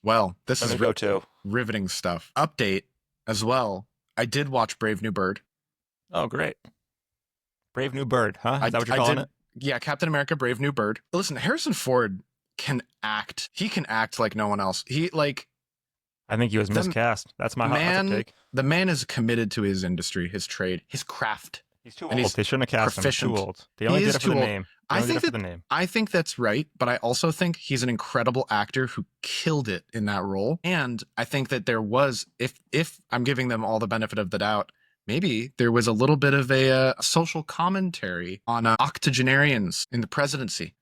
Well, this Let is me go too. riveting stuff. Update as well. I did watch Brave New Bird. Oh, great. Brave New Bird, huh? Is that what you're I calling did, it? Yeah, Captain America, Brave New Bird. Listen, Harrison Ford can act. He can act like no one else. I think he was miscast. That's my hot take. The man is committed to his industry, his trade, his craft. He's too and old. he's They shouldn't have cast proficient. him. Too old. They only He did is it for the too old. name. They only did it for the name. I think that's right, but I also think he's an incredible actor who killed it in that role. And I think that there was, if I'm giving them all the benefit of the doubt, maybe there was a little bit of a social commentary on octogenarians in the presidency.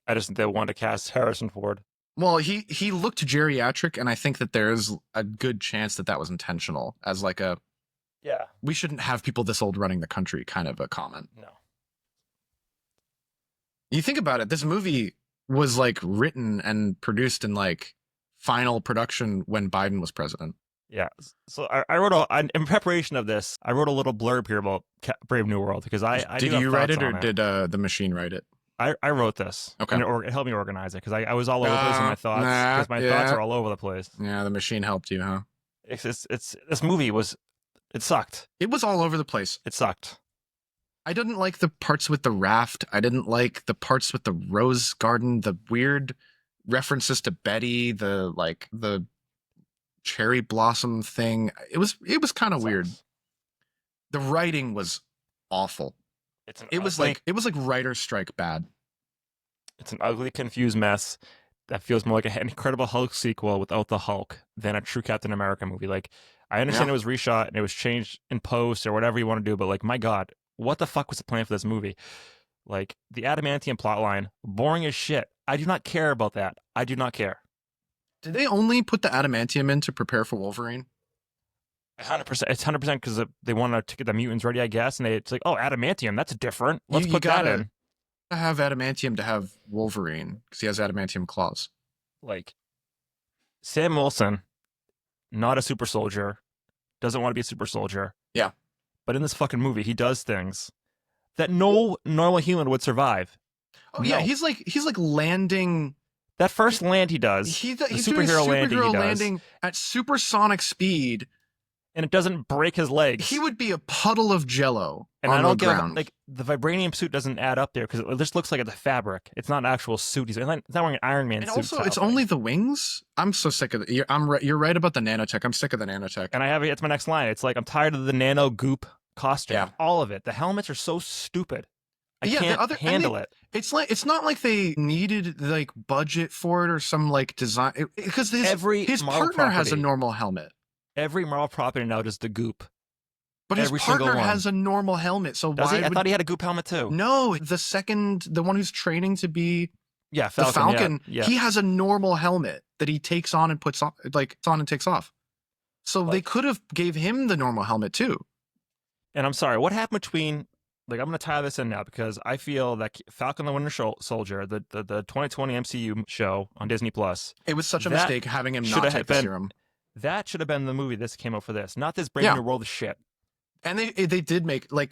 I just think they wanted to cast Harrison Ford. Well, he looked geriatric, and I think that there's a good chance that that was intentional as like a, Yeah. we shouldn't have people this old running the country kind of a comment. No. You think about it, this movie was like written and produced in like final production when Biden was president. Yeah. So I wrote in preparation of this, I wrote a little blurb here about Brave New World because I did you write it or did the machine write it? I wrote this. Okay. And it helped me organize it because I was all over the place in my thoughts because my thoughts are all over the place. Yeah, the machine helped you, huh? It's this movie it sucked. It was all over the place. It sucked. I didn't like the parts with the raft. I didn't like the parts with the rose garden, the weird references to Betty, the cherry blossom thing. It was kind of weird. The writing was awful. It was like writer's strike bad. It's an ugly, confused mess that feels more like an Incredible Hulk sequel without the Hulk than a true Captain America movie. Like, I understand it was reshot and it was changed in post or whatever you want to do, but like, my God, what the fuck was the plan for this movie? Like, the adamantium plotline, boring as shit. I do not care about that. I do not care. Did they only put the adamantium in to prepare for Wolverine? 100%. It's 100% because they wanted to get the mutants ready, I guess. And it's like, oh, adamantium, that's different. Let's put that in. To have adamantium to have Wolverine because he has adamantium claws. Like, Sam Wilson, not a super soldier, doesn't want to be a super soldier. Yeah. But in this fucking movie, he does things that no normal human would survive. Oh, yeah. He's like landing. That first land he does. He's superhero landing at supersonic speed. And it doesn't break his legs. He would be a puddle of jello and on I don't the ground. Like, the vibranium suit doesn't add up there because it just looks like it's a fabric. It's not an actual suit. He's not wearing an Iron Man suit. And also, it's only the wings. I'm so sick of it. You're right about the nanotech. I'm sick of the nanotech. And it's my next line. It's like, I'm tired of the nano-goop costume. Yeah. All of it. The helmets are so stupid. I can't handle it. It's not like they needed like budget for it or some like design because his partner has a normal helmet. Every Marvel property now does the goop. But his partner has a normal helmet, so does he? I thought he had a goop helmet too. No, the one who's training to be Falcon, he has a normal helmet that he takes on and puts on, and takes off. So they could have gave him the normal helmet too. And I'm sorry, what happened between? Like, I'm going to tie this in now because I feel that Falcon the Winter Soldier, the 2020 MCU show on Disney Plus. It was such a mistake having him not take the serum. That should have been the movie this came out for this, not this Brave New World of shit. And they did make I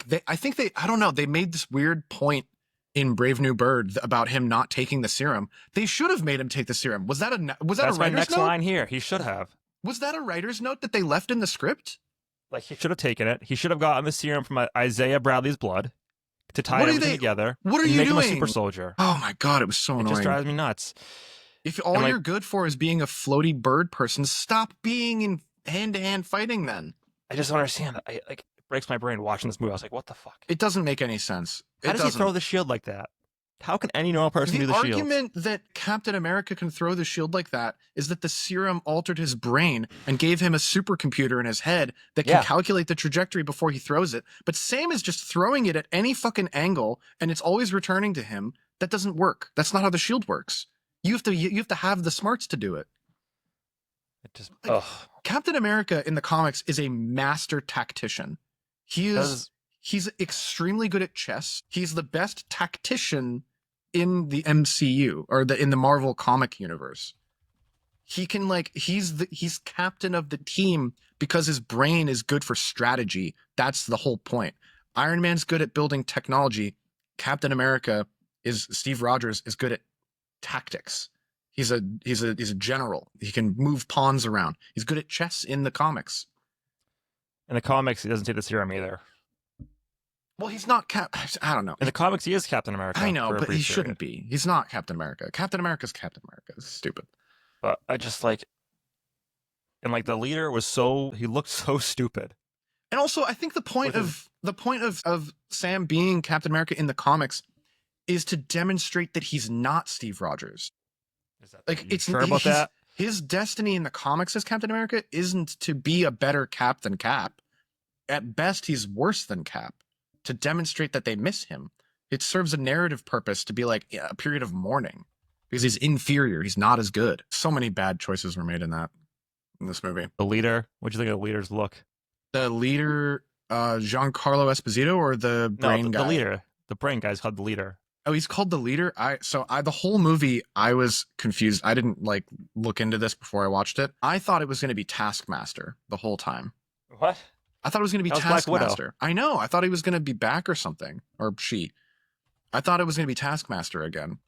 don't know, they made this weird point in Brave New Bird about him not taking the serum. They should have made him take the serum. Was that a writer's note? That's my next line here. He should have. Was that a writer's note that they left in the script? Like, he should have taken it. He should have gotten the serum from Isaiah Bradley's blood to tie everything together. What are you doing? Make him a super soldier. Oh my God, it was so annoying. It just drives me nuts. If all you're good for is being a floaty bird person, stop being in hand-to-hand fighting then. I just don't understand. It breaks my brain watching this movie. I was like, what the fuck? It doesn't make any sense. How does he throw the shield like that? How can any normal person do the shield? The argument that Captain America can throw the shield like that is that the serum altered his brain and gave him a supercomputer in his head that can calculate the trajectory before he throws it. But Sam is just throwing it at any fucking angle and it's always returning to him. That doesn't work. That's not how the shield works. You have to have the smarts to do it. Captain America in the comics is a master tactician. He's extremely good at chess. He's the best tactician in the MCU or in the Marvel comic universe. He can he's captain of the team because his brain is good for strategy. That's the whole point. Iron Man's good at building technology. Captain America Steve Rogers is good at tactics. He's a general. He can move pawns around. He's good at chess in the comics. In the comics, he doesn't take the serum either. Well, he's not I don't know. In the comics, he is Captain America. I know, but he shouldn't be. He's not Captain America. Captain America's Captain America. It's stupid. But I just like, and like the leader was he looked so stupid. And also, I think the point of Sam being Captain America in the comics is to demonstrate that he's not Steve Rogers. Is that like it's sure about that? His destiny in the comics as Captain America isn't to be a better Cap than Cap. At best, he's worse than Cap. To demonstrate that they miss him, it serves a narrative purpose to be like a period of mourning because he's inferior. He's not as good. So many bad choices were made in this movie. The leader. What'd you think of the leader's look? The leader, Giancarlo Esposito, or the brain guy? The leader. The brain guy's called the leader. Oh, he's called the leader. The whole movie, I was confused. I didn't like look into this before I watched it. I thought it was going to be Taskmaster the whole time. What? I thought it was going to be Taskmaster. I know. I thought he was going to be back or something, or she. I thought it was going to be Taskmaster again.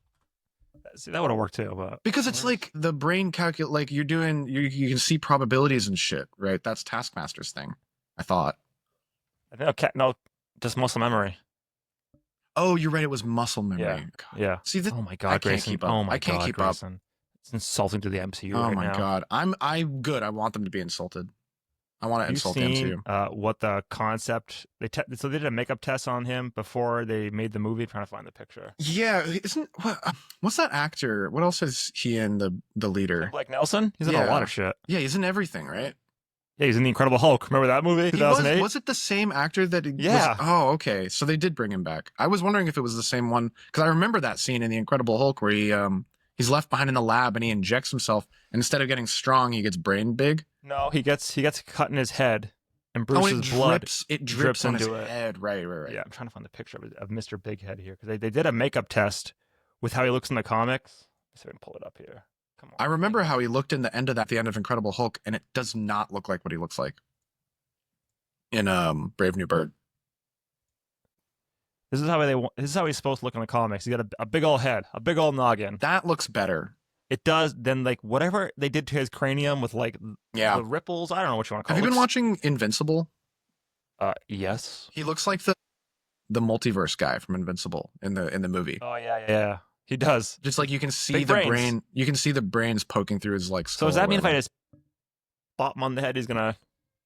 See, that would have worked too, but because it's like the brain like you're doing. You can see probabilities and shit, right? That's Taskmaster's thing. I thought. No, just muscle memory. Oh, you're right. It was muscle memory. Yeah. Yeah. See, oh my god, I Grayson. can't keep up. Oh my I can't god, keep Grayson. up. It's insulting to the MCU. Oh right my now. god. I'm good. I want them to be insulted. I want to insult the MCU. What the concept so they did a makeup test on him before they made the movie. Trying to find the picture. Yeah, what's that actor? What else is he in? The leader, Blake Nelson. He's in a lot of shit. Yeah, he's in everything, right? Yeah, he's in the Incredible Hulk. Remember that movie? 2008. Was it the same actor that? Yeah. Oh, okay. So they did bring him back. I was wondering if it was the same one because I remember that scene in the Incredible Hulk where he's left behind in the lab and he injects himself, and instead of getting strong, he gets brain big. No, he gets cut in his head, and Bruce's blood drips on his into head. Right. Yeah, I'm trying to find the picture of Mr. Big Head here because they did a makeup test with how he looks in the comics. Let's see if I can pull it up here. Come on. I remember how he looked in the end of Incredible Hulk, and it does not look like what he looks like in Brave New Bird. This is how he's supposed to look in the comics. He's got a big old head, a big old noggin. That looks better. It does. Then like whatever they did to his cranium with like the ripples. I don't know what you want to call it. Have you been watching Invincible? Yes. He looks like the multiverse guy from Invincible in the movie. Oh yeah. He does. Just like you can see Big the brains. brain. You can see the brains poking through his like skull. So does that mean if I just bop him on the head, he's gonna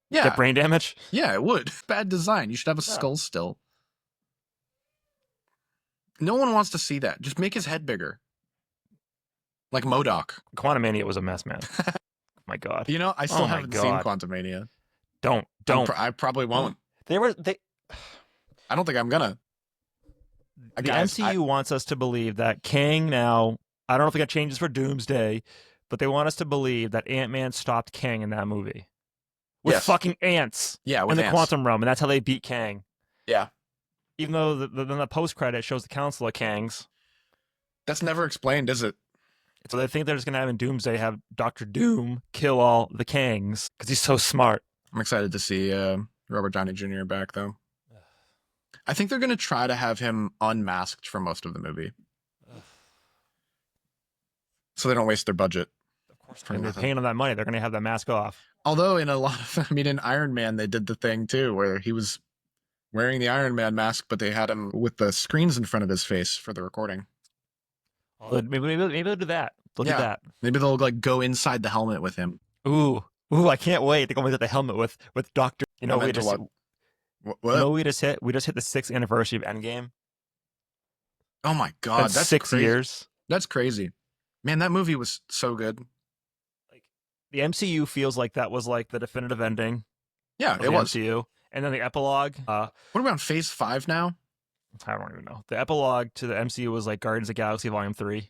Yeah. Get brain damage? Yeah, it would. Bad design. You should have a skull still. No one wants to see that. Just make his head bigger. Like MODOK. Quantumania was a mess, man. My God. You know, I still haven't seen Quantumania. Don't. I probably won't. They I don't think I'm gonna. The MCU wants us to believe that Kang now, I don't know if they got changes for Doomsday, but they want us to believe that Ant-Man stopped Kang in that movie. With fucking ants. Yeah, with in the ants. quantum realm, and that's how they beat Kang. Yeah. Even though the post-credit shows the Council of Kangs. That's never explained, is it? So they think they're just going to have in Doomsday have Dr. Doom kill all the Kangs because he's so smart. I'm excited to see Robert Downey Jr. back, though. I think they're going to try to have him unmasked for most of the movie. So they don't waste their budget. Of course, they're paying them that money. They're going to have that mask off. Although in a lot of, in Iron Man, they did the thing too, where he was wearing the Iron Man mask, but they had him with the screens in front of his face for the recording. Maybe they'll do that. They'll do that. Maybe they'll like go inside the helmet with him. Ooh, I can't wait to go into the helmet with Doctor. You know, we just hit the 6th anniversary of Endgame. Oh my God, that's 6 years. That's crazy, man. That movie was so good. Like the MCU feels like that was like the definitive ending. Yeah, it was. MCU, and then the epilogue. What are we on Phase 5 now? I don't even know. The epilogue to the MCU was like Guardians of the Galaxy Volume 3.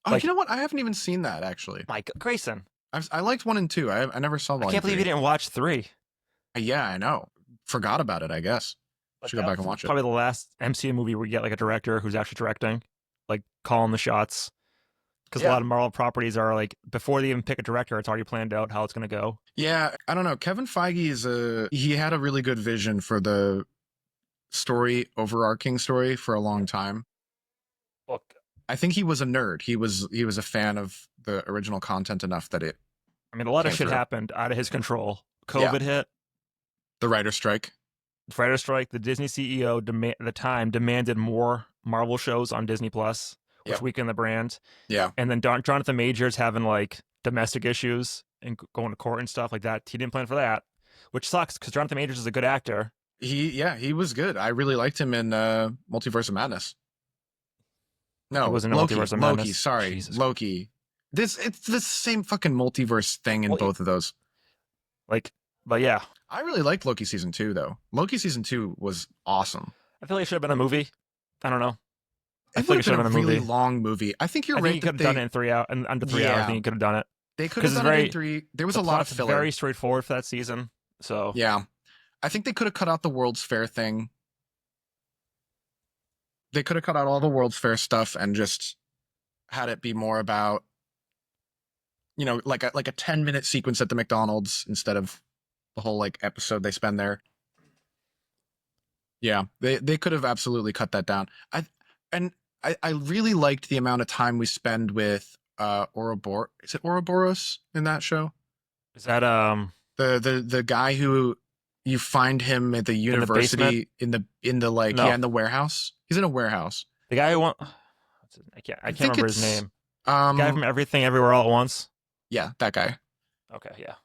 Oh, like, you know what? I haven't even seen that actually. Mike Grayson. I liked 1 and 2. I never saw Volume 3. I can't believe you didn't watch 3. Yeah, I know. Forgot about it, I guess. Should go back and watch it. Probably the last MCU movie where we get like a director who's actually directing, like calling the shots. Because a lot of Marvel properties are like, before they even pick a director, it's already planned out how it's going to go. Yeah, I don't know. Kevin Feige he had a really good vision for the overarching story for a long time. Look, I think he was a nerd. He was a fan of the original content enough that it. I mean, a lot of came shit through. happened out of his control. COVID hit, The writer's strike. the writer's strike. The Disney CEO at the time demanded more Marvel shows on Disney Plus, which Yep. weakened the brand. Yeah. And then Jonathan Majors having like domestic issues and going to court and stuff like that. He didn't plan for that, which sucks because Jonathan Majors is a good actor. He was good. I really liked him in Multiverse of Madness. No, He wasn't in Loki. Multiverse of Loki, Madness. sorry, Jesus. Loki. It's the same fucking multiverse thing in both of those. Like, but yeah, I really liked Loki season 2 though. Loki season 2 was awesome. I feel like it should have been a movie. I don't know. I It feel like would it should have have been been a a really movie. long movie. I think you're I right. think you could have done it in 3 hours, and under 3 hours. I think you could have done it. They could 'Cause have it's done it very- in 3. There was The a lot of plot's filler. very straightforward for that season. So Yeah. I think they could have cut out the World's Fair thing. They could have cut out all the World's Fair stuff and just had it be more about, like a 10-minute sequence at the McDonald's instead of the whole like episode they spend there. Yeah, they could have absolutely cut that down. I really liked the amount of time we spend with Is it Ouroboros in that show? is that The guy who you find him at the university in the like No. in the warehouse. He's in a warehouse. the guy who won? I can't think remember his it's, name. The guy from Everything Everywhere All at Once. Yeah, that guy. Okay, yeah.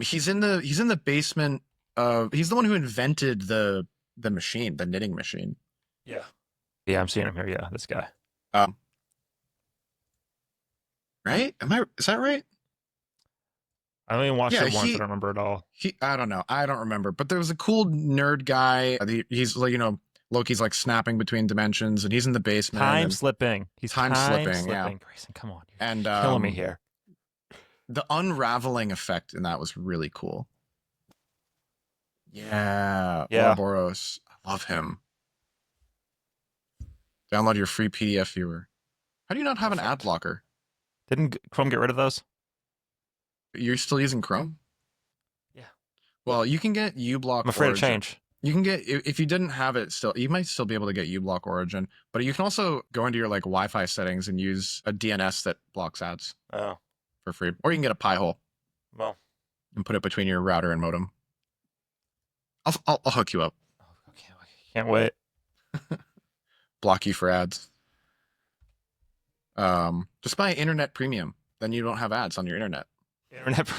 He's in the basement of. He's the one who invented the machine, the knitting machine. Yeah. Yeah, I'm seeing him here. Yeah, this guy. Right? Is that right? I only watched Yeah, it once. I don't remember it all. I don't know. I don't remember. But there was a cool nerd guy. He's like, Loki's like snapping between dimensions, and he's in the basement. Time and slipping. He's time slipping, yeah. Grayson, come on. You're And killing me here. The unraveling effect in that was really cool. Yeah. Ouroboros. I love him. Download your free PDF viewer. How do you not have an ad blocker? Didn't Chrome get rid of those? You're still using Chrome? Yeah. Well, you can get uBlock. I'm afraid Origin. to change. You can get, if you didn't have it still, you might still be able to get uBlock Origin, but you can also go into your like Wi-Fi settings and use a DNS that blocks ads Oh, for free. Or you can get a Pi-hole well. and put it between your router and modem. I'll hook you up. Okay, can't wait. Block you for ads. Just buy internet premium. Then you don't have ads on your internet.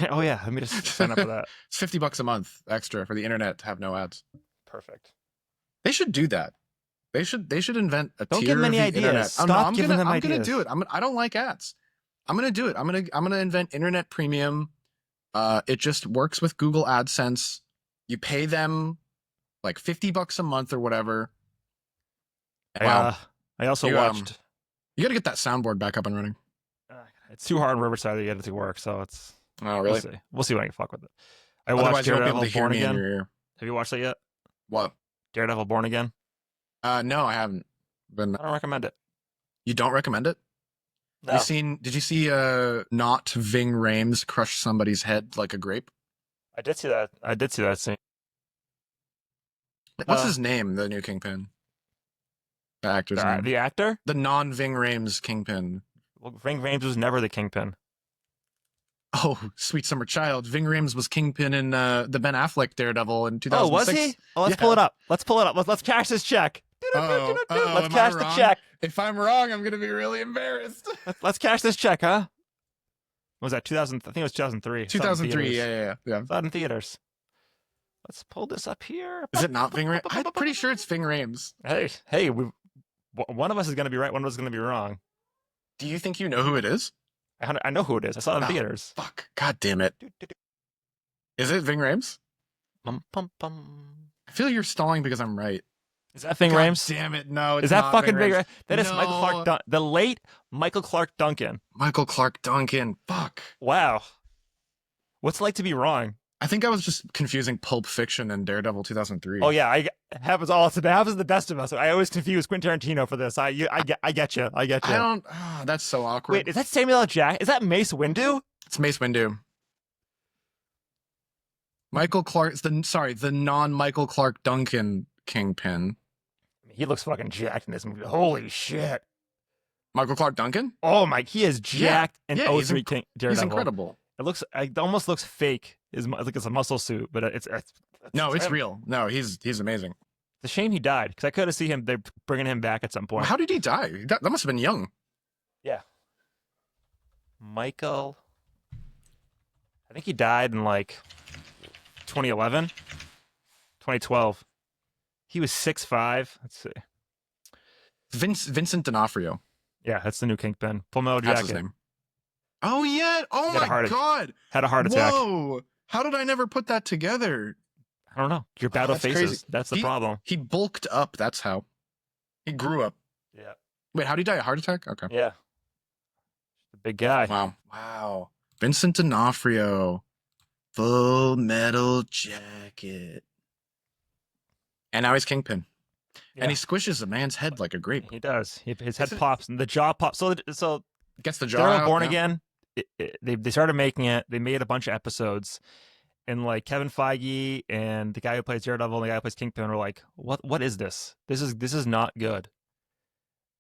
Oh yeah, let me just sign up for that. It's $50 a month extra for the internet to have no ads. Perfect. They should do that. They should invent a Don't tier give them any of the ideas. internet. Stop giving them I'm ideas. gonna do it. I don't like ads. I'm gonna do it. I'm gonna invent internet premium. It just works with Google AdSense. You pay them like $50 a month or whatever. Wow. I also You, watched. You got to get that soundboard back up and running. It's too hard in Riverside to get it to work, so it's. Oh, really? We'll see when I can fuck with it. I Otherwise, watched you won't be able Daredevil to hear Born me in Again. your ear. Have you watched that yet? What? Daredevil Born Again. No, I haven't. I don't recommend it. You don't recommend it? No. Did you see not Ving Rhames crush somebody's head like a grape? I did see that. I did see that scene. What's his name, the new Kingpin? The actor's name. The actor? The non-Ving Rhames Kingpin. Well, Ving Rhames was never the Kingpin. Oh, sweet summer child. Ving Rhames was Kingpin in the Ben Affleck Daredevil in 2006. Oh, was he? Oh, let's pull it up. Let's pull it up. Let's cash this check. Let's cash the check. If I'm wrong, I'm going to be really embarrassed. Let's cash this check, huh? What was that? 2000? I think it was 2003. 2003, yeah. It's out in theaters. Let's pull this up here. Is it not Ving Rhames? I'm pretty sure it's Ving Rhames. Hey, one of us is going to be right, one of us is going to be wrong. Do you think you know who it is? I know who it is. I saw it in theaters. Fuck. God damn it. Is it Ving Rhames? Bum, bum, bum. I feel you're stalling because I'm right. Is that Ving God Rhames? Damn it. No, it's is that not fucking Ving Ving Rhames. Rhames? That is No. Michael Clark the late Michael Clark Duncan. Michael Clark Duncan. Fuck. Wow. What's it like to be wrong? I think I was just confusing Pulp Fiction and Daredevil 2003. Oh yeah, it happens all. It happens to the best of us. I always confuse Quentin Tarantino for this. I get you. I don't. That's so awkward. Wait, is that Samuel L. Jackson? Is that Mace Windu? It's Mace Windu. Michael Clark. The non-Michael Clark Duncan Kingpin. He looks fucking jacked in this movie. Holy shit. Michael Clark Duncan? Oh my, he is jacked in Yeah, 03 Daredevil. He's incredible. It almost looks fake. Like it's a muscle suit, but it's No, it's him. real. No, he's amazing. It's a shame he died because I could have seen him. They're bringing him back at some point. Well, how did he die? That must have been young. Yeah. Michael. I think he died in like 2011, 2012. He was 6'5". Let's see. Vincent D'Onofrio. Yeah, that's the new Kingpin. Full Metal Jacket. That's his name. Oh yeah. Oh my God. Had a heart attack. Whoa. How did I never put that together? I don't know. Your battle faces. Crazy. That's the problem. He bulked up. That's how. He grew up. Yeah. Wait, how did he die? A heart attack? Okay. Yeah. The big guy. Wow. Vincent D'Onofrio. Full Metal Jacket. And now he's Kingpin. Yeah. And he squishes a man's head like a grape. He does. His head pops and the jaw pops. So gets the jaw out. Born Again. They started making it. They made a bunch of episodes. And like Kevin Feige and the guy who plays Daredevil and the guy who plays Kingpin were like, "What is this? This is not good."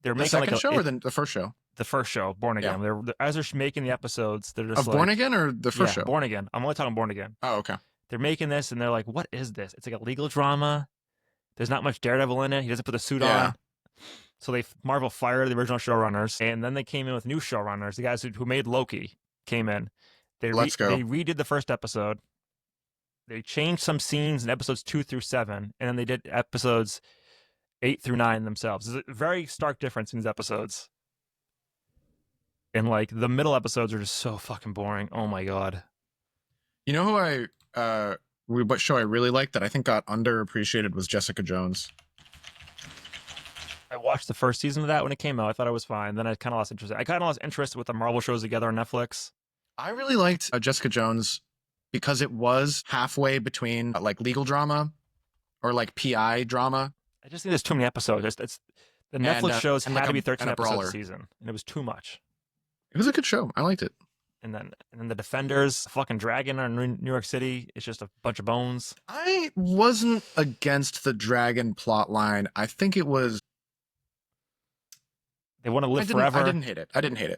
They're making the second show or the first show? The first show, Born Again. Yeah. As they're making the episodes, they're just of Born Again or the first show? Born Again. I'm only talking Born Again. Oh, okay. They're making this and they're like, "What is this? It's like a legal drama. There's not much Daredevil in it. He doesn't put the suit on." So Marvel fired the original showrunners, and then they came in with new showrunners. The guys who made Loki came in. They redid the first episode. They changed some scenes in episodes 2 through 7, and then they did episodes 8 through 9 themselves. There's a very stark difference in these episodes. And like the middle episodes are just so fucking boring. Oh my God. You know who what show I really liked that I think got underappreciated was Jessica Jones. I watched the first season of that when it came out. I thought it was fine. Then I kind of lost interest. I kind of lost interest with the Marvel shows together on Netflix. I really liked Jessica Jones because it was halfway between like legal drama or like PI drama. I just think there's too many episodes. The Netflix shows had to be 13 episodes a season, and it was too much. It was a good show. I liked it. And then the Defenders, fucking dragon in New York City. It's just a bunch of bones. I wasn't against the dragon plot line. I think it was. They want to live forever. I didn't hate it. I don't know.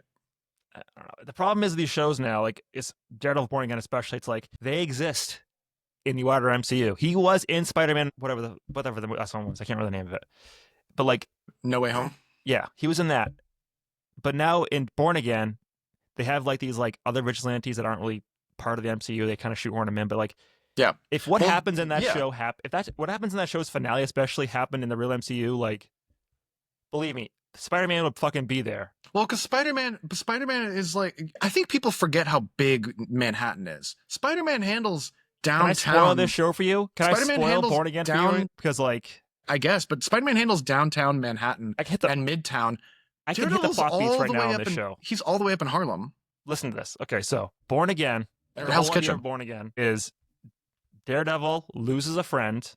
The problem is these shows now, like it's Daredevil, Born Again, especially. It's like they exist in the wider MCU. He was in Spider-Man, whatever the last one was. I can't remember the name of it. But like No Way Home. Yeah, he was in that. But now in Born Again, they have like these like other vigilantes that aren't really part of the MCU. They kind of shoehorn them in. But like, yeah, if what happens in that show what happens in that show's finale, especially happened in the real MCU, like, believe me, Spider-Man would fucking be there. Well, because Spider-Man is like, I think people forget how big Manhattan is. Spider-Man handles downtown. Can I spoil this show for you? Can I spoil Born Again for you? Because like, I guess, but Spider-Man handles downtown Manhattan and Midtown. I can hit the plot beats right now on this show. He's all the way up in Harlem. Listen to this. Okay, so Born Again. Hell's Kitchen. Born Again is Daredevil loses a friend,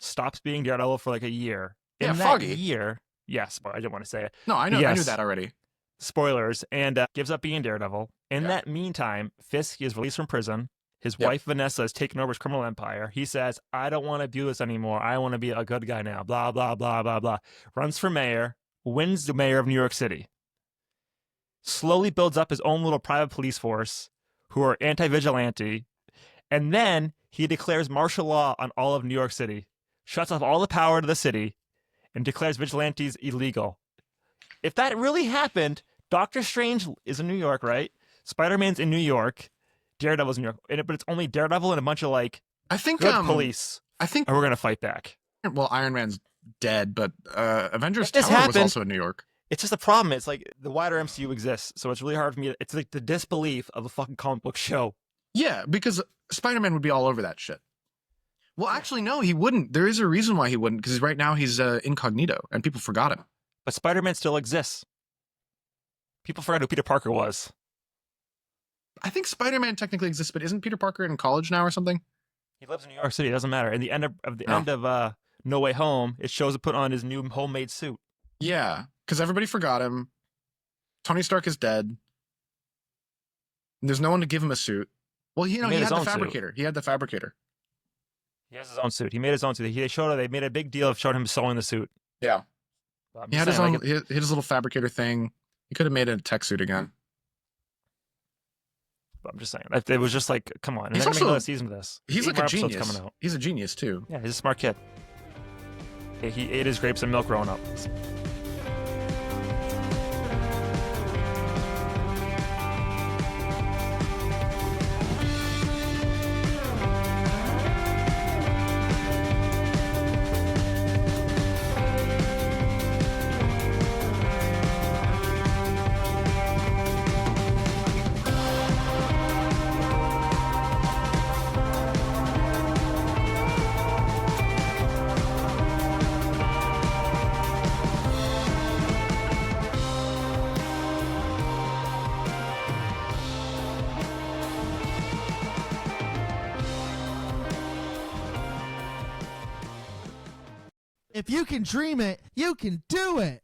stops being Daredevil for like a year. In that year. Yes, but I didn't want to say it. No, I know. Yes. I knew that already. Spoilers. And gives up being Daredevil. In that meantime, Fisk is released from prison. His wife, Vanessa, is taking over his criminal empire. He says, I don't want to do this anymore. I want to be a good guy now. Blah, blah, blah, blah, blah. Runs for mayor. Wins the mayor of New York City. Slowly builds up his own little private police force who are anti-vigilante. And then he declares martial law on all of New York City. Shuts off all the power to the city. And declares vigilantes illegal. If that really happened, Doctor Strange is in New York, right? Spider-Man's in New York. Daredevil's in New York. But it's only Daredevil and a bunch of like good police. And we're going to fight back. Well, Iron Man's dead, but Avengers Tower was also in New York. It's just a problem. It's like the wider MCU exists, so it's really hard for me. It's like the disbelief of a fucking comic book show. Yeah, because Spider-Man would be all over that shit. Well, actually, no, he wouldn't. There is a reason why he wouldn't, because right now he's incognito, and people forgot him. But Spider-Man still exists. People forgot who Peter Parker was. I think Spider-Man technically exists, but isn't Peter Parker in college now or something? He lives in New York City. It doesn't matter. In the end of No Way Home, it shows him put on his new homemade suit. Yeah, because everybody forgot him. Tony Stark is dead. There's no one to give him a suit. Well, he had the fabricator. He had the fabricator. He has his own suit. He made his own suit. They made a big deal of showing him sewing the suit. Yeah. He had his own. He had his little fabricator thing. He could have made it a tech suit again. But I'm just saying. It was just like, come on. He's They're gonna make also- another season of this. He's 8 like more a episodes genius. coming out. He's a genius too. Yeah, he's a smart kid. He ate his grapes and milk growing up. If you can dream it, you can do it.